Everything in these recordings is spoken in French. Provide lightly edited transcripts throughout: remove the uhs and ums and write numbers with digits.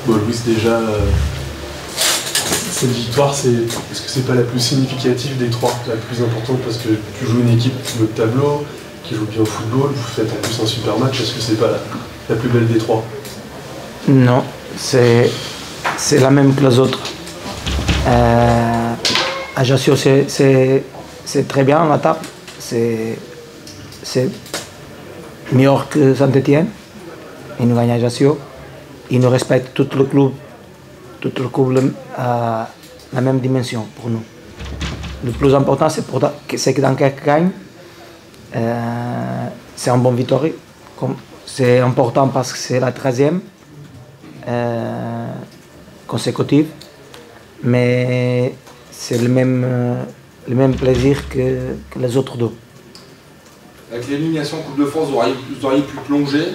Bon, Louis, déjà, cette victoire, est-ce que c'est pas la plus significative des trois, la plus importante, parce que tu joues une équipe qui veut de tableau, qui joue bien au football, vous faites en plus un super match, est-ce que c'est pas la plus belle des trois? Non, c'est la même que les autres. Ajaccio, c'est très bien la table, c'est meilleur que Saint-Étienne. Ils nous gagnent à Ajaccio. Ils nous respectent tout le club à la même dimension pour nous. Le plus important, c'est que Dunkerque gagne. C'est un bon victoire. C'est important parce que c'est la 13e consécutive. Mais c'est le même plaisir que les autres deux. Avec l'élimination Coupe de France, vous auriez pu plonger.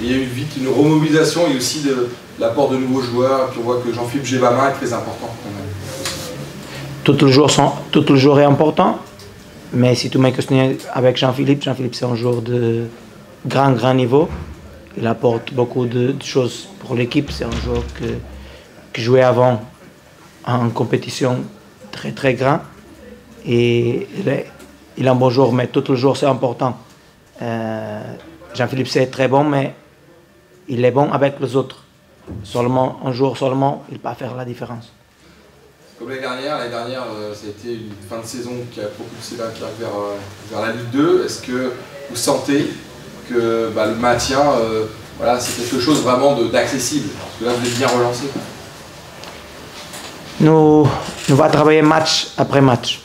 Et il y a eu vite une remobilisation et aussi l'apport de nouveaux joueurs. Et puis on voit que Jean-Philippe Gébama est très important. Tout le jour est important. Mais si tu me questionnes avec Jean-Philippe c'est un joueur de grand niveau. Il apporte beaucoup de choses pour l'équipe. C'est un joueur qui jouait avant en compétition très grand. Et il est un bon joueur, mais tout le jour c'est important. Jean-Philippe c'est très bon, mais il est bon avec les autres. Seulement, un jour seulement, il peut faire la différence. Comme l'année dernière, ça a été une fin de saison qui a propulsé Dunkerque vers la Ligue 2. Est-ce que vous sentez que le maintien, c'est quelque chose vraiment d'accessible? Parce que là, vous êtes bien relancé. Nous allons travailler match après match.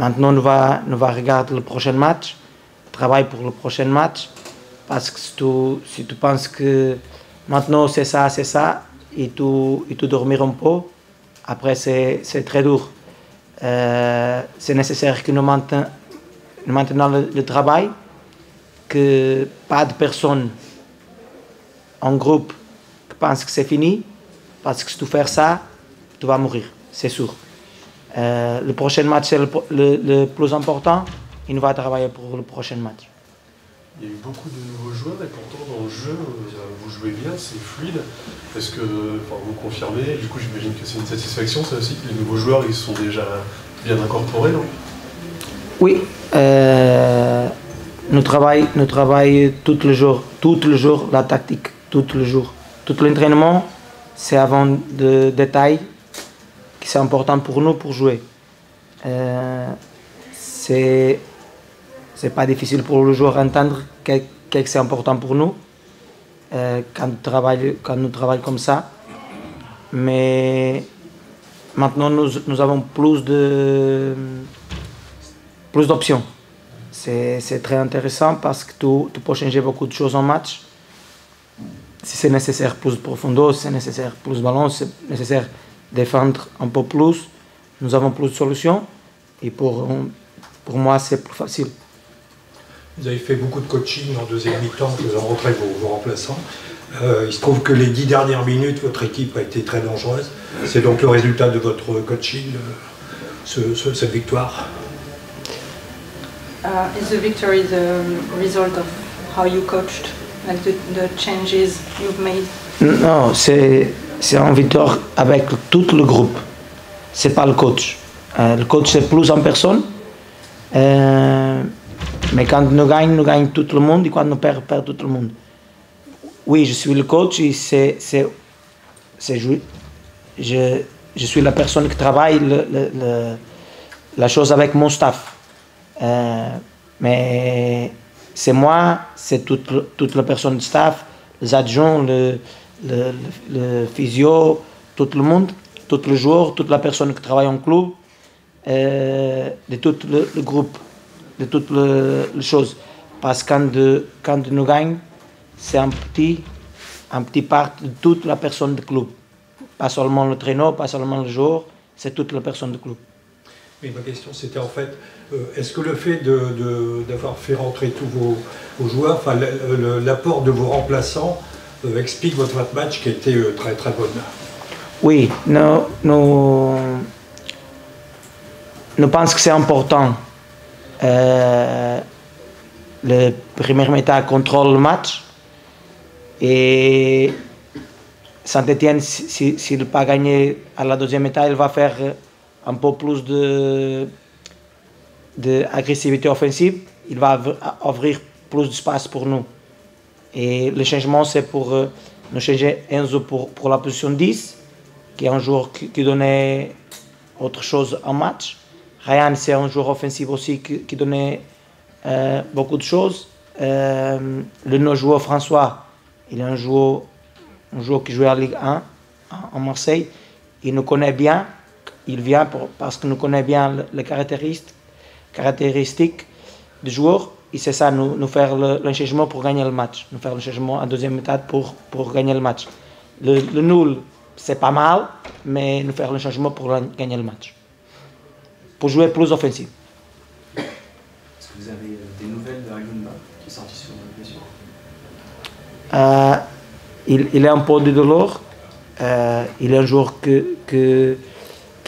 Maintenant, nous va regarder le prochain match, travailler pour le prochain match. Parce que si tu penses que maintenant c'est ça, et tu dormir un peu, après c'est très dur. C'est nécessaire que nous maintenons le travail, que pas de personne en groupe qui pense que c'est fini, parce que si tu fais ça, tu vas mourir, c'est sûr. Le prochain match c'est le plus important, et nous allons travailler pour le prochain match. Il y a eu beaucoup de nouveaux joueurs et pourtant dans le jeu, vous jouez bien, c'est fluide. Est-ce que vous confirmez? Du coup, j'imagine que c'est une satisfaction, ça aussi, que les nouveaux joueurs ils sont déjà bien incorporés, non? Oui, nous travaillons tout le jour la tactique, tout le jour. Tout l'entraînement, c'est avant de détails qui c'est important pour nous pour jouer. C'est pas difficile pour le joueur d'entendre que c'est important pour nous quand nous travaillons comme ça. Mais maintenant, nous avons plus d'options. C'est très intéressant parce que tu peux changer beaucoup de choses en match. Si c'est nécessaire plus de profondeur, si c'est nécessaire plus de ballon, si c'est nécessaire défendre un peu plus, nous avons plus de solutions. Et pour moi, c'est plus facile. Vous avez fait beaucoup de coaching en deuxième mi-temps, vous avez rencontré vos remplaçants. Il se trouve que les 10 dernières minutes, votre équipe a été très dangereuse. C'est donc le résultat de votre coaching, cette victoire? Is the victory the result of how you coached, like the changes you've made? Non, c'est une victoire avec tout le groupe. C'est pas le coach. Le coach c'est plus en personne. Mais quand nous gagnons tout le monde, et quand nous perd tout le monde. Oui, je suis le coach et je suis la personne qui travaille la chose avec mon staff. Mais c'est moi, c'est toute la personne du staff, les adjoints, le physio, tout le monde, tout le joueur, toute la personne qui travaille en club, de tout le groupe, de toutes les choses. Parce que quand nous gagnons, c'est un petit part de toute la personne du club. Pas seulement le traîneau, pas seulement le joueur, c'est toute la personne du club. Mais ma question c'était en fait, est-ce que le fait d'avoir fait rentrer tous vos joueurs, enfin l'apport de vos remplaçants explique votre match qui a été très très bonne? Oui, nous pensons que c'est important. Le premier mi-temps contrôle le match et Saint-Étienne, s'il n'a pas gagné à la deuxième mi-temps, il va faire un peu plus d'agressivité offensive. Il va ouvrir plus d'espace pour nous. Et le changement, c'est pour nous changer Enzo pour la position 10, qui est un joueur qui donnait autre chose en match. Ryan, c'est un joueur offensif aussi qui donnait beaucoup de choses. Le nouveau joueur François, il est un joueur qui joue à Ligue 1 en Marseille. Il nous connaît bien. Il vient parce qu'il nous connaît bien les caractéristiques du joueur. Et c'est ça, nous faire le changement pour gagner le match. Nous faire le changement en deuxième mi-temps pour gagner le match. Le nul, c'est pas mal, mais nous faire le changement pour gagner le match. Pour jouer plus offensif. Est-ce que vous avez des nouvelles de Ayumba qui est sorti sur blessure? Il est un peu de douleur. Il est un joueur qu'il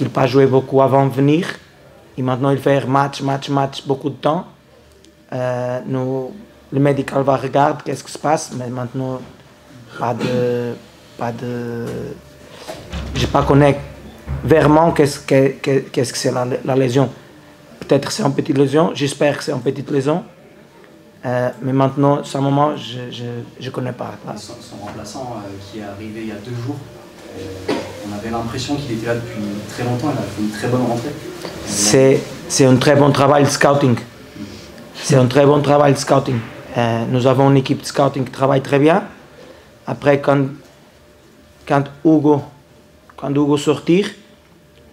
n'a pas joué beaucoup avant de venir. Et maintenant, il fait match, beaucoup de temps. Le médical va regarder qu'est-ce qui se passe, mais maintenant, je ne connais pas vraiment qu'est-ce que c'est la lésion. Peut-être c'est une petite lésion, j'espère que c'est une petite lésion. Mais maintenant, ce moment, je ne connais pas. Son remplaçant qui est arrivé il y a 2 jours, on avait l'impression qu'il était là depuis très longtemps, il a fait une très bonne rentrée. C'est un très bon travail de scouting. C'est un très bon travail de scouting. Nous avons une équipe de scouting qui travaille très bien. Après, quand Hugo sortir,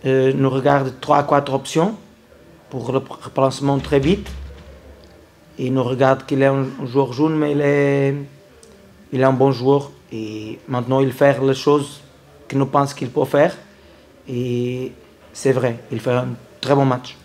nous regardons 3-4 options pour le remplacement très vite. Et nous regardons qu'il est un joueur jeune, mais il est un bon joueur. Et maintenant, il fait les choses que nous pensons qu'il peut faire. Et c'est vrai, il fait un très bon match.